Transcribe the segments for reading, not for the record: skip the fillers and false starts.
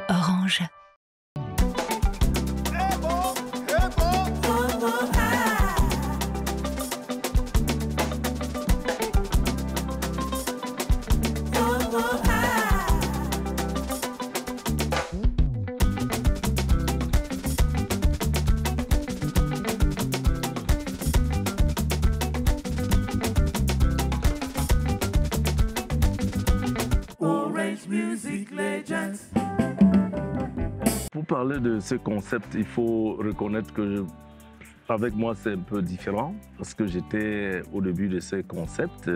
Orange. Pour parler de ce concept, il faut reconnaître que avec moi c'est un peu différent parce que j'étais au début de ce concept.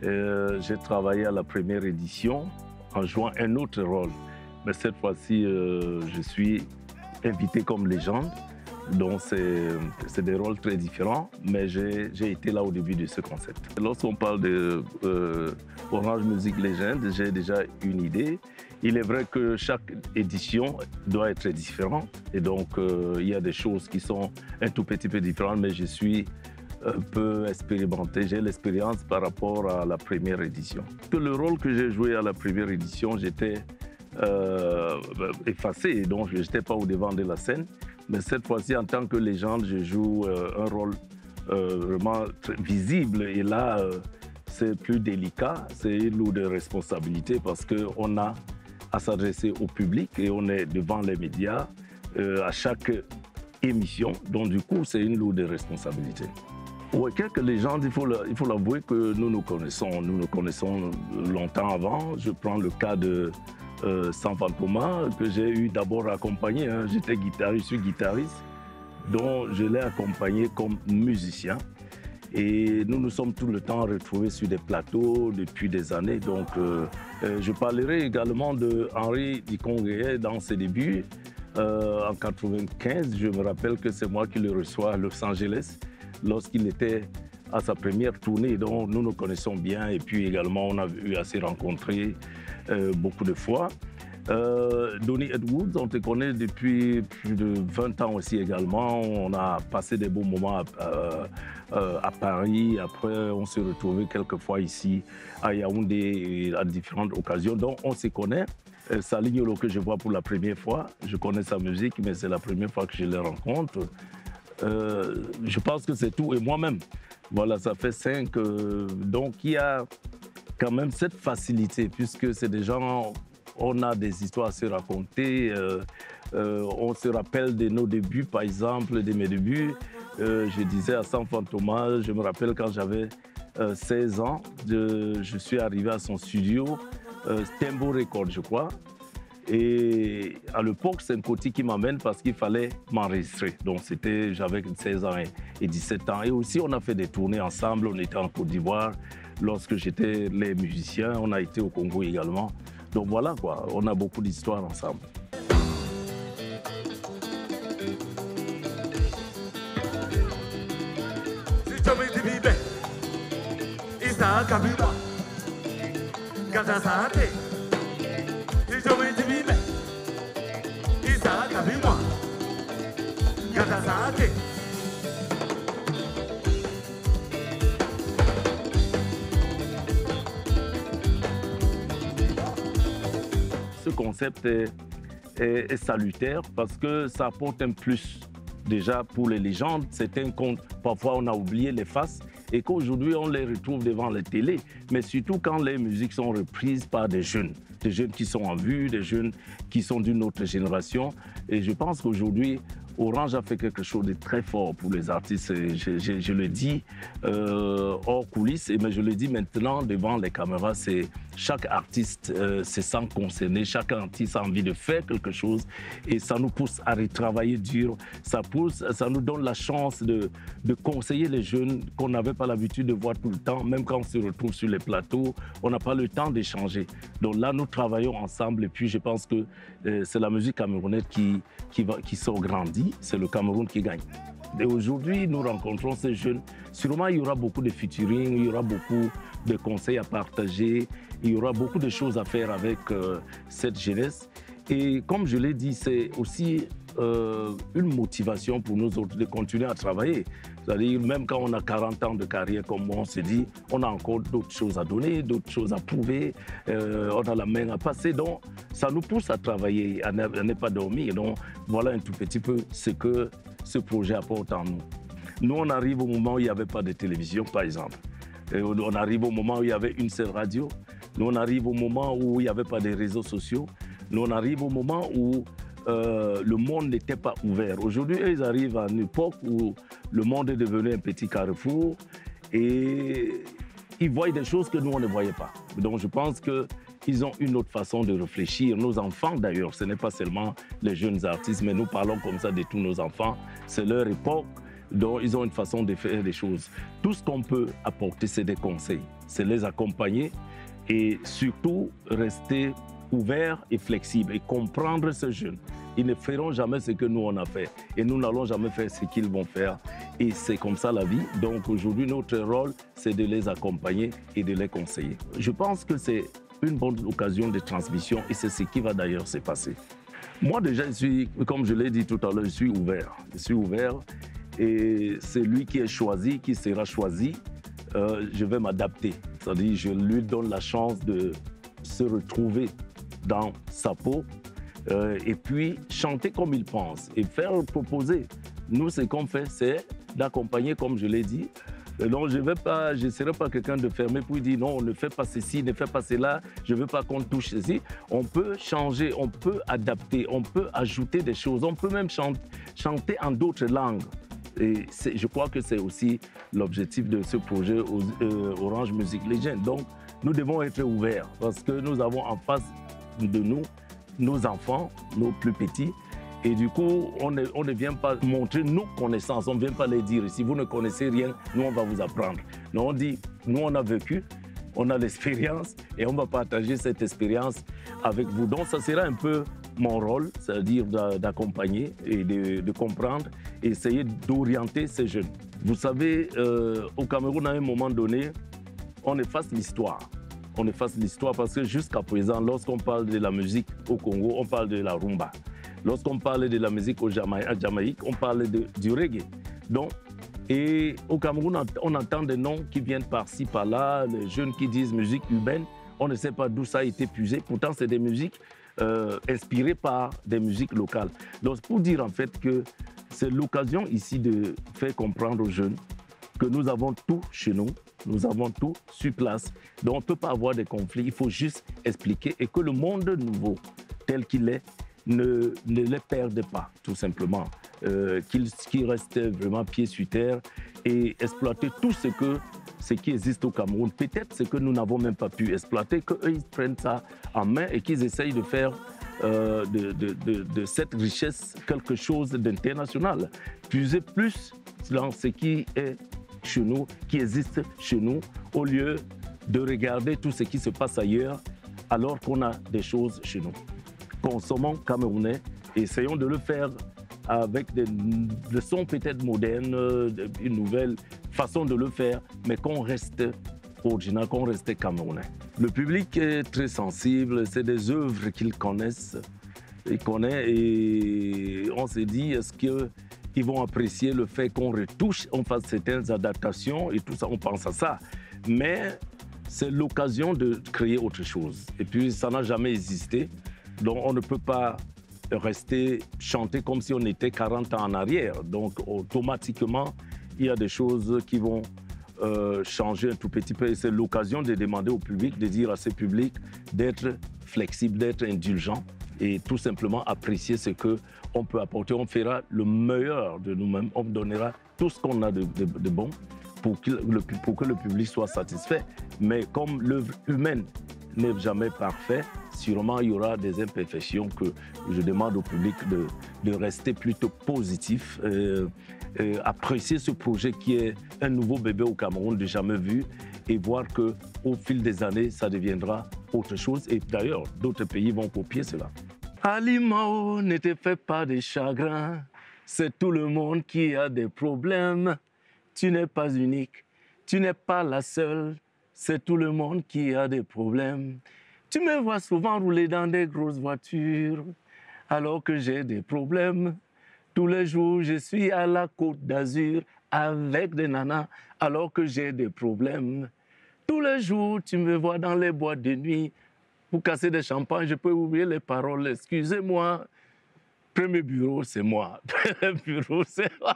J'ai travaillé à la première édition en jouant un autre rôle. Mais cette fois-ci, je suis invité comme légende. Donc c'est des rôles très différents, mais j'ai été là au début de ce concept. Lorsqu'on parle de Orange Music Legend, j'ai déjà une idée. Il est vrai que chaque édition doit être différente et donc il y a des choses qui sont un tout petit peu différentes, mais je suis un peu expérimenté. J'ai l'expérience par rapport à la première édition. Le rôle que j'ai joué à la première édition, j'étais effacé, donc je n'étais pas au devant de la scène. Mais cette fois-ci, en tant que légende, je joue un rôle vraiment très visible. Et là, c'est plus délicat, c'est une lourde responsabilité parce qu'on a à s'adresser au public et on est devant les médias à chaque émission. Donc du coup, c'est une lourde responsabilité. Ouais, quelques légendes, il faut l'avouer que nous nous connaissons longtemps avant. Je prends le cas de Sam Fantoma, que j'ai eu d'abord accompagné. J'étais guitariste, je suis guitariste, donc je l'ai accompagné comme musicien. Et nous nous sommes tout le temps retrouvés sur des plateaux depuis des années. Donc je parlerai également de Henri Dikongé dans ses débuts. En 1995, je me rappelle que c'est moi qui le reçois à Los Angeles lorsqu'il était à sa première tournée. Donc nous nous connaissons bien et puis également on a eu à se rencontrer beaucoup de fois. Donny Edwards, on te connaît depuis plus de 20 ans aussi également. On a passé des bons moments à Paris. Après, on s'est retrouvés quelques fois ici à Yaoundé à différentes occasions. Donc, on se connaît. Salignolo que je vois pour la première fois. Je connais sa musique, mais c'est la première fois que je le rencontre. Je pense que c'est tout. Et moi-même, voilà, ça fait 5. Donc, il y a quand même cette facilité, puisque c'est des gens... On a des histoires à se raconter, on se rappelle de nos débuts, par exemple, de mes débuts. Je disais à Sam Fantoma, je me rappelle quand j'avais 16 ans, je suis arrivé à son studio, Tembo Record, je crois. Et à l'époque, c'est un côté qui m'amène parce qu'il fallait m'enregistrer. Donc j'avais 16 ans et 17 ans. Et aussi, on a fait des tournées ensemble, on était en Côte d'Ivoire. Lorsque j'étais les musiciens, on a été au Congo également. Donc voilà quoi, on a beaucoup d'histoires ensemble. Ce concept est salutaire parce que ça apporte un plus. Déjà pour les légendes, c'est un conte. Parfois on a oublié les faces et qu'aujourd'hui on les retrouve devant la télé, mais surtout quand les musiques sont reprises par des jeunes qui sont en vue, des jeunes qui sont d'une autre génération. Et je pense qu'aujourd'hui, Orange a fait quelque chose de très fort pour les artistes. Je le dis hors coulisses, mais je le dis maintenant devant les caméras. C'est chaque artiste se sent concerné, chaque artiste a envie de faire quelque chose et ça nous pousse à retravailler dur. Ça nous donne la chance de conseiller les jeunes qu'on n'avait pas l'habitude de voir tout le temps, même quand on se retrouve sur les plateaux, on n'a pas le temps d'échanger. Donc là, nous travaillons ensemble et puis je pense que c'est la musique camerounaise qui sort grandie, c'est le Cameroun qui gagne. Et aujourd'hui, nous rencontrons ces jeunes. Sûrement, il y aura beaucoup de featuring, il y aura beaucoup de conseils à partager, il y aura beaucoup de choses à faire avec cette jeunesse. Et comme je l'ai dit, c'est aussi une motivation pour nous autres de continuer à travailler. C'est-à-dire, même quand on a 40 ans de carrière comme moi, on se dit, on a encore d'autres choses à donner, d'autres choses à prouver, on a la main à passer. Donc, ça nous pousse à travailler, à ne pas dormir. Donc, voilà un tout petit peu ce que ce projet apporte en nous. Nous, on arrive au moment où il n'y avait pas de télévision, par exemple. Et on arrive au moment où il y avait une seule radio. Nous, on arrive au moment où il n'y avait pas de réseaux sociaux. Nous, on arrive au moment où le monde n'était pas ouvert. Aujourd'hui, ils arrivent à une époque où le monde est devenu un petit carrefour et ils voient des choses que nous, on ne voyait pas. Donc, je pense qu'ils ont une autre façon de réfléchir. Nos enfants, d'ailleurs, ce n'est pas seulement les jeunes artistes, mais nous parlons comme ça de tous nos enfants. C'est leur époque. Donc, ils ont une façon de faire des choses. Tout ce qu'on peut apporter, c'est des conseils. C'est les accompagner et surtout rester ouverts et flexibles et comprendre ces jeunes. Ils ne feront jamais ce que nous, on a fait. Et nous n'allons jamais faire ce qu'ils vont faire. Et c'est comme ça la vie. Donc aujourd'hui, notre rôle, c'est de les accompagner et de les conseiller. Je pense que c'est une bonne occasion de transmission et c'est ce qui va d'ailleurs se passer. Moi déjà, comme je l'ai dit tout à l'heure, je suis ouvert. Je suis ouvert et c'est lui qui est choisi, qui sera choisi. Je vais m'adapter. C'est-à-dire, je lui donne la chance de se retrouver dans sa peau et puis chanter comme il pense et faire proposer. Nous, ce qu'on fait, c'est d'accompagner, comme je l'ai dit. Donc, je ne serai pas quelqu'un de fermé pour dire non, on ne fait pas ceci, ne fait pas cela, je ne veux pas qu'on touche ceci. On peut changer, on peut adapter, on peut ajouter des choses, on peut même chanter en d'autres langues. Et je crois que c'est aussi l'objectif de ce projet Orange Music Legend. Donc, nous devons être ouverts parce que nous avons en face de nous nos enfants, nos plus petits. Et du coup, on ne vient pas montrer nos connaissances, on ne vient pas les dire. Si vous ne connaissez rien, nous, on va vous apprendre. Nous, on dit, nous, on a vécu, on a l'expérience et on va partager cette expérience avec vous. Donc, ça sera un peu mon rôle, c'est-à-dire d'accompagner et de comprendre et essayer d'orienter ces jeunes. Vous savez, au Cameroun, à un moment donné, on efface l'histoire. On efface l'histoire parce que jusqu'à présent, lorsqu'on parle de la musique au Congo, on parle de la rumba. Lorsqu'on parle de la musique à Jamaïque, on parle du reggae. Donc, et au Cameroun, on entend des noms qui viennent par-ci, par-là, les jeunes qui disent musique urbaine. On ne sait pas d'où ça a été puisé. Pourtant, c'est des musiques inspirées par des musiques locales. Donc, pour dire en fait que c'est l'occasion ici de faire comprendre aux jeunes que nous avons tout chez nous, nous avons tout sur place. Donc, on ne peut pas avoir de conflits, il faut juste expliquer et que le monde nouveau, tel qu'il est, ne les perde pas, tout simplement. Qu'ils restent vraiment pieds sur terre et exploiter tout ce qui existe au Cameroun. Peut-être ce que nous n'avons même pas pu exploiter, qu'eux, ils prennent ça en main et qu'ils essayent de faire de cette richesse quelque chose d'international. Puiser plus dans ce qui est chez nous, qui existe chez nous, au lieu de regarder tout ce qui se passe ailleurs, alors qu'on a des choses chez nous. Consommons camerounais, essayons de le faire avec des leçons peut-être modernes, une nouvelle façon de le faire, mais qu'on reste original, qu'on reste camerounais. Le public est très sensible, c'est des œuvres qu'ils connaissent, et on se dit, est-ce qu'ils vont apprécier le fait qu'on retouche, on fasse certaines adaptations et tout ça, on pense à ça. Mais c'est l'occasion de créer autre chose. Et puis, ça n'a jamais existé. Donc, on ne peut pas rester chanter comme si on était 40 ans en arrière. Donc, automatiquement, il y a des choses qui vont changer un tout petit peu. Et c'est l'occasion de demander au public, de dire à ce public d'être flexible, d'être indulgent et tout simplement apprécier ce qu'on peut apporter. On fera le meilleur de nous-mêmes, on donnera tout ce qu'on a de bon pour que le public soit satisfait. Mais comme l'œuvre humaine n'est jamais parfaite, sûrement il y aura des imperfections que je demande au public de rester plutôt positif, apprécier ce projet qui est un nouveau bébé au Cameroun, de jamais vu, et voir qu'au fil des années, ça deviendra autre chose. Et d'ailleurs, d'autres pays vont copier cela. Ali Mao, ne te fais pas de chagrin, c'est tout le monde qui a des problèmes. Tu n'es pas unique, tu n'es pas la seule, c'est tout le monde qui a des problèmes. Tu me vois souvent rouler dans des grosses voitures, alors que j'ai des problèmes. Tous les jours, je suis à la Côte d'Azur avec des nanas, alors que j'ai des problèmes. Tous les jours, tu me vois dans les boîtes de nuit. Pour casser des champagnes, je peux oublier les paroles. Excusez-moi, premier bureau, c'est moi. Premier bureau, c'est moi.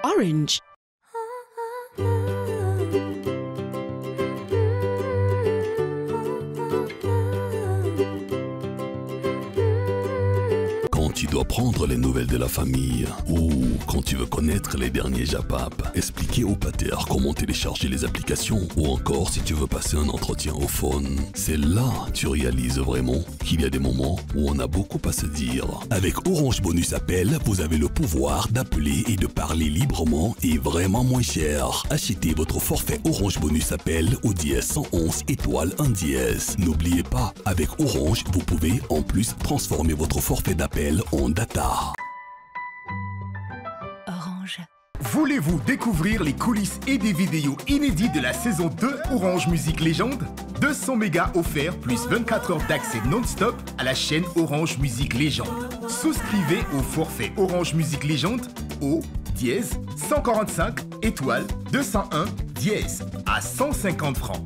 Orange. Quand tu dois prendre les nouvelles de la famille ou quand tu veux connaître les derniers Japap, expliquer au pater comment télécharger les applications ou encore si tu veux passer un entretien au phone, c'est là que tu réalises vraiment qu'il y a des moments où on a beaucoup à se dire. Avec Orange Bonus Appel, vous avez le pouvoir d'appeler et de parler librement et vraiment moins cher. Achetez votre forfait Orange Bonus Appel au dièse 111 étoile 1 dièse. N'oubliez pas, avec Orange, vous pouvez en plus transformer votre forfait d'appel en data. Orange. Voulez-vous découvrir les coulisses et des vidéos inédites de la saison 2 Orange Musique Légende? 200 mégas offerts plus 24 heures d'accès non-stop à la chaîne Orange Musique Légende. Souscrivez au forfait Orange Musique Légende au dièse 145 étoile 201 dièse à 150 francs.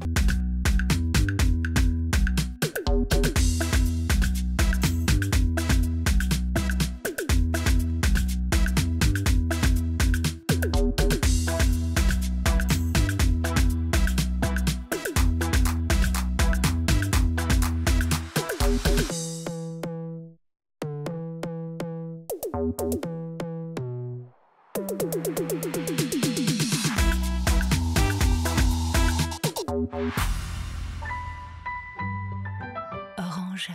Orange.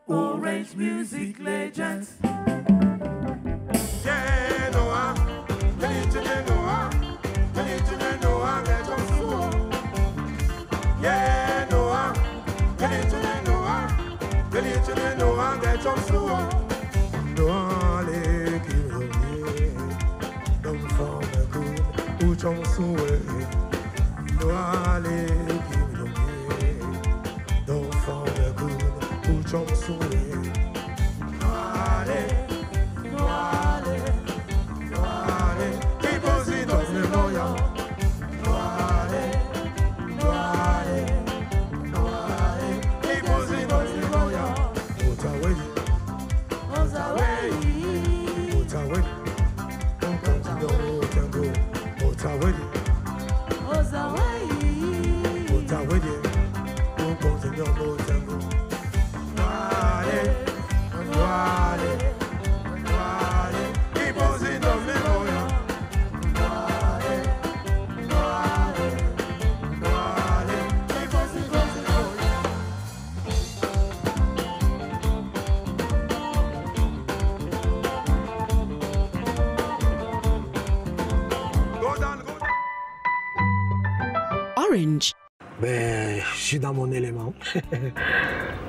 Orange Music Legends. Orange. Ben, je suis dans mon élément.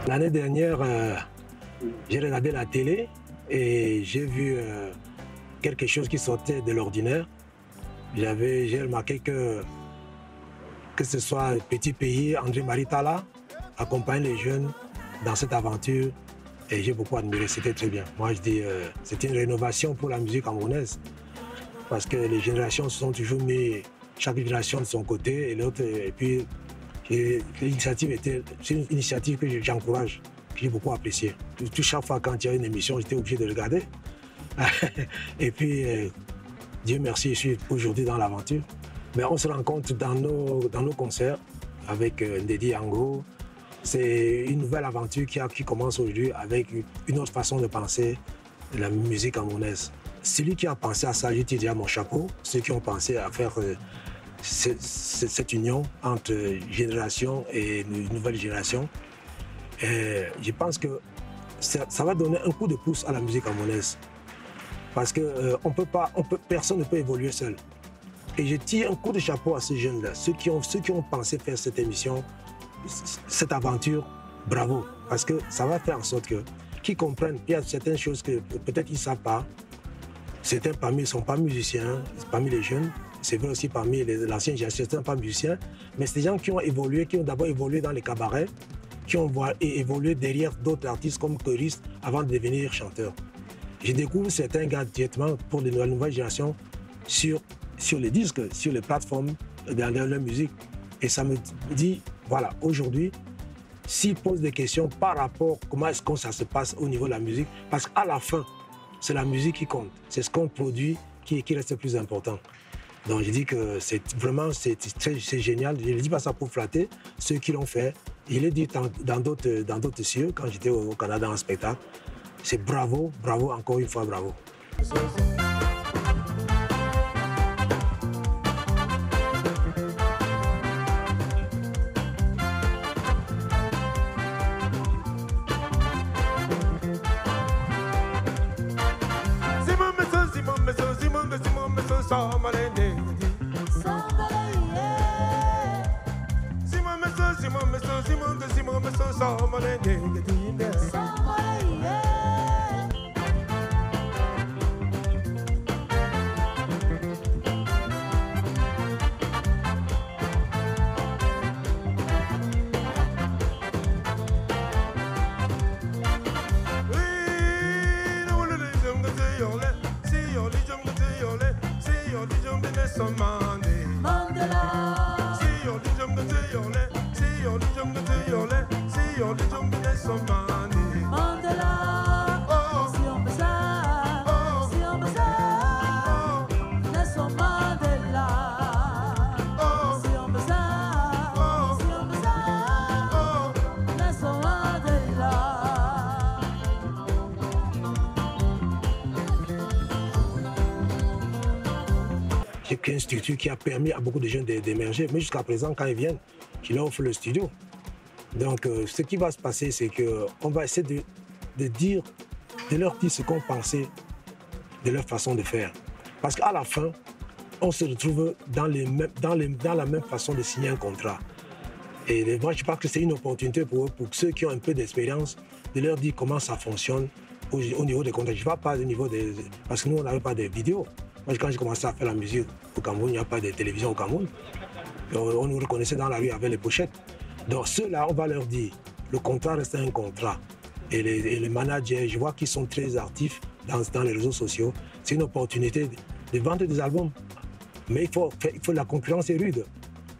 L'année dernière, j'ai regardé la télé et j'ai vu quelque chose qui sortait de l'ordinaire. J'ai remarqué que ce soit Petit Pays, André Maritala accompagne les jeunes dans cette aventure Et j'ai beaucoup admiré, c'était très bien. Moi, je dis, c'était une rénovation pour la musique camerounaise. Parce que les générations se sont toujours mis, chaque génération de son côté et l'autre. Et puis, l'initiative c'est une initiative que j'encourage, que j'ai beaucoup appréciée. Chaque fois quand il y a une émission, j'étais obligé de regarder. Et puis, Dieu merci, je suis aujourd'hui dans l'aventure. Mais on se rencontre dans nos concerts avec Ndedi Yango. C'est une nouvelle aventure qui commence aujourd'hui avec une autre façon de penser de la musique camerounaise. Celui qui a pensé à ça, j'ai tiré à mon chapeau. Ceux qui ont pensé à faire cette union entre génération et une nouvelle génération. Et je pense que ça va donner un coup de pouce à la musique camerounaise. Parce que personne ne peut évoluer seul. Et je tire un coup de chapeau à ces jeunes-là, ceux qui ont pensé faire cette émission, cette aventure, bravo. Parce que ça va faire en sorte qu'ils comprennent. Il y a certaines choses que peut-être ils ne savent pas. Certains parmi eux ne sont pas musiciens, parmi les jeunes. C'est vrai aussi parmi l'ancienne génération, certains ne sont pas musiciens. Mais c'est des gens qui ont évolué, qui ont d'abord évolué dans les cabarets, qui ont évolué derrière d'autres artistes comme choristes avant de devenir chanteurs. Je découvre certains gars directement pour la nouvelle génération sur les disques, sur les plateformes dans leur musique. Et ça me dit, voilà, aujourd'hui, s'ils posent des questions par rapport à comment est-ce que ça se passe au niveau de la musique, parce qu'à la fin, c'est la musique qui compte. C'est ce qu'on produit qui reste le plus important. Donc je dis que c'est génial. Je ne dis pas ça pour flatter ceux qui l'ont fait. Je l'ai dit dans d'autres cieux, quand j'étais au Canada en spectacle. C'est bravo, bravo, encore une fois, bravo. Une structure qui a permis à beaucoup de jeunes d'émerger. Mais jusqu'à présent, quand ils viennent, je leur offre le studio. Donc, ce qui va se passer, c'est qu'on va essayer de leur dire ce qu'on pensait de leur façon de faire. Parce qu'à la fin, on se retrouve dans la même façon de signer un contrat. Et moi, je pense que c'est une opportunité pour eux, pour ceux qui ont un peu d'expérience, de leur dire comment ça fonctionne au niveau des contrats. Je ne vais pas au niveau des... Parce que nous, on n'avait pas de vidéos. Moi, quand j'ai commencé à faire la musique au Cameroun, il n'y a pas de télévision au Cameroun. On nous reconnaissait dans la rue avec les pochettes. Donc ceux-là, on va leur dire, le contrat reste un contrat. Et les managers, je vois qu'ils sont très actifs dans les réseaux sociaux. C'est une opportunité de vendre des albums. Mais la concurrence est rude.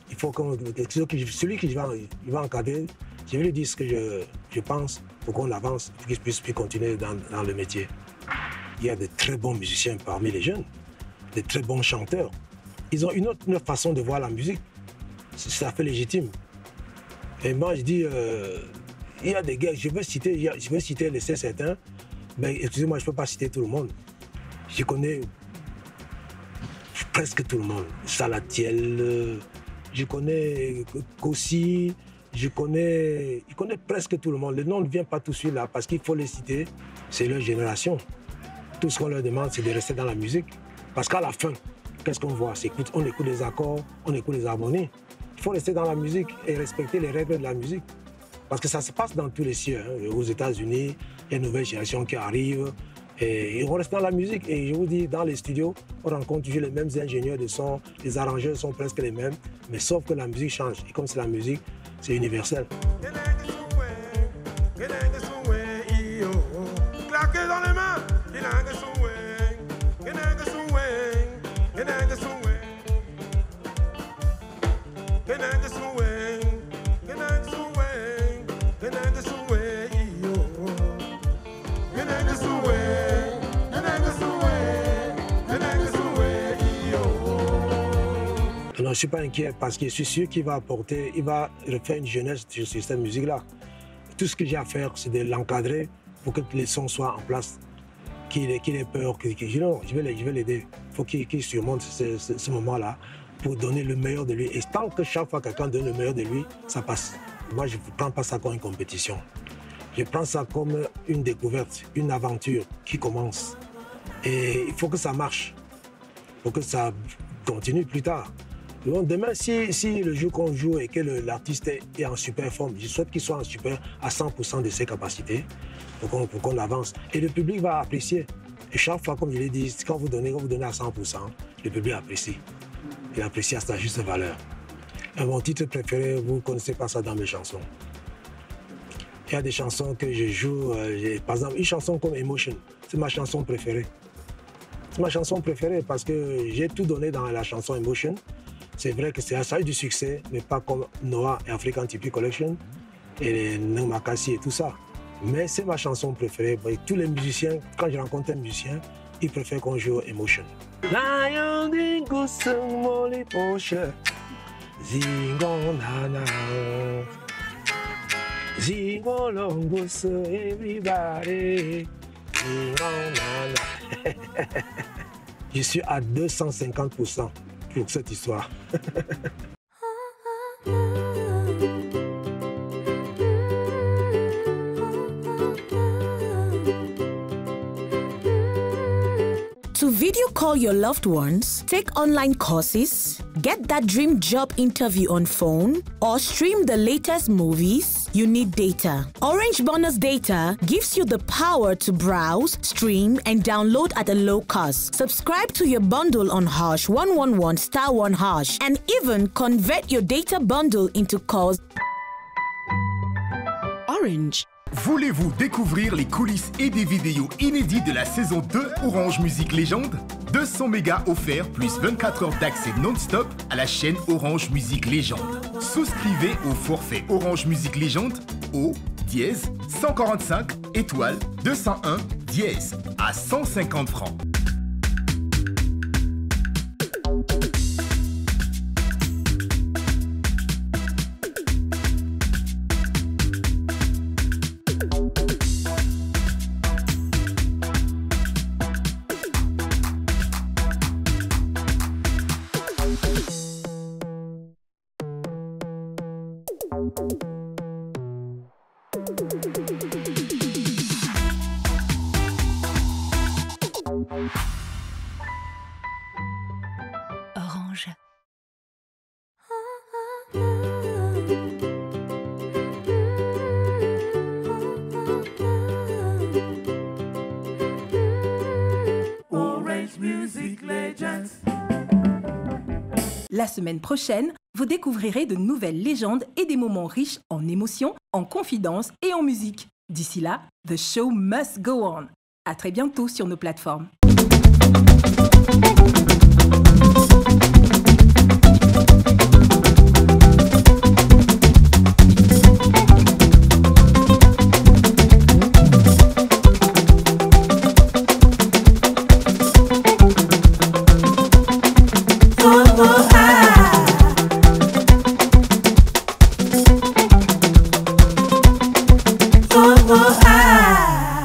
Il faut celui qui va encadrer, je vais lui dire ce que je pense pour qu'on avance, pour qu'il puisse continuer dans le métier. Il y a de très bons musiciens parmi les jeunes. De très bons chanteurs. Ils ont une autre façon de voir la musique. C'est tout à fait légitime. Et moi, je dis, il y a des gars, je veux citer certains, mais excusez-moi, je ne peux pas citer tout le monde. Je connais presque tout le monde. Salatiel, je connais Kossi, je connais presque tout le monde. Le nom ne vient pas tout de suite là, parce qu'il faut les citer. C'est leur génération. Tout ce qu'on leur demande, c'est de rester dans la musique. Parce qu'à la fin, qu'est-ce qu'on voit? On écoute les accords, on écoute les harmonies. Il faut rester dans la musique et respecter les règles de la musique. Parce que ça se passe dans tous les cieux. Hein. Aux États-Unis, il y a une nouvelle génération qui arrive. Et on reste dans la musique. Et je vous dis, dans les studios, on rencontre toujours les mêmes ingénieurs de son. Les arrangeurs sont presque les mêmes. Mais sauf que la musique change. Et comme c'est la musique, c'est universel. Non, je ne suis pas inquiet parce que je suis sûr qu'il va apporter, il va refaire une jeunesse sur cette musique-là. Tout ce que j'ai à faire, c'est de l'encadrer pour que les sons soient en place, qu'il ait peur, non, je vais l'aider. Il faut qu'il surmonte ce moment-là pour donner le meilleur de lui. Et tant que chaque fois quelqu'un donne le meilleur de lui, ça passe. Moi, je ne prends pas ça comme une compétition. Je prends ça comme une découverte, une aventure qui commence. Et il faut que ça marche, pour que ça continue plus tard. Donc demain, si le jour qu'on joue et que l'artiste est en super forme, je souhaite qu'il soit en super à 100% de ses capacités pour qu'on avance. Et le public va apprécier. Et chaque fois, comme je l'ai dit, quand vous donnez à 100%, le public apprécie. Il apprécie à sa juste valeur. Et mon titre préféré, vous ne connaissez pas ça dans mes chansons. Il y a des chansons que je joue, par exemple, une chanson comme Emotion, c'est ma chanson préférée. C'est ma chanson préférée parce que j'ai tout donné dans la chanson Emotion. C'est vrai que ça a eu du succès, mais pas comme Noah et African TP Collection et Namakasi et tout ça. Mais c'est ma chanson préférée. Et tous les musiciens, quand je rencontre un musicien, ils préfèrent qu'on joue Emotion. Je suis à 250% pour cette histoire. To video call your loved ones, take online courses, get that dream job interview on phone, or stream the latest movies, you need data. Orange Bonus Data gives you the power to browse, stream, and download at a low cost. Subscribe to your bundle on # 111 *1#, and even convert your data bundle into calls. Orange. Voulez-vous découvrir les coulisses et des vidéos inédites de la saison 2 Orange Musique Légende? 200 mégas offerts plus 24 heures d'accès non-stop à la chaîne Orange Musique Légende. Souscrivez au forfait Orange Musique Légende au dièse 145 étoile 201 dièse à 150 francs. Orange. Orange Music Legends. La semaine prochaine, vous découvrirez de nouvelles légendes et des moments riches en émotions, en confidences et en musique. D'ici là, the show must go on. À très bientôt sur nos plateformes.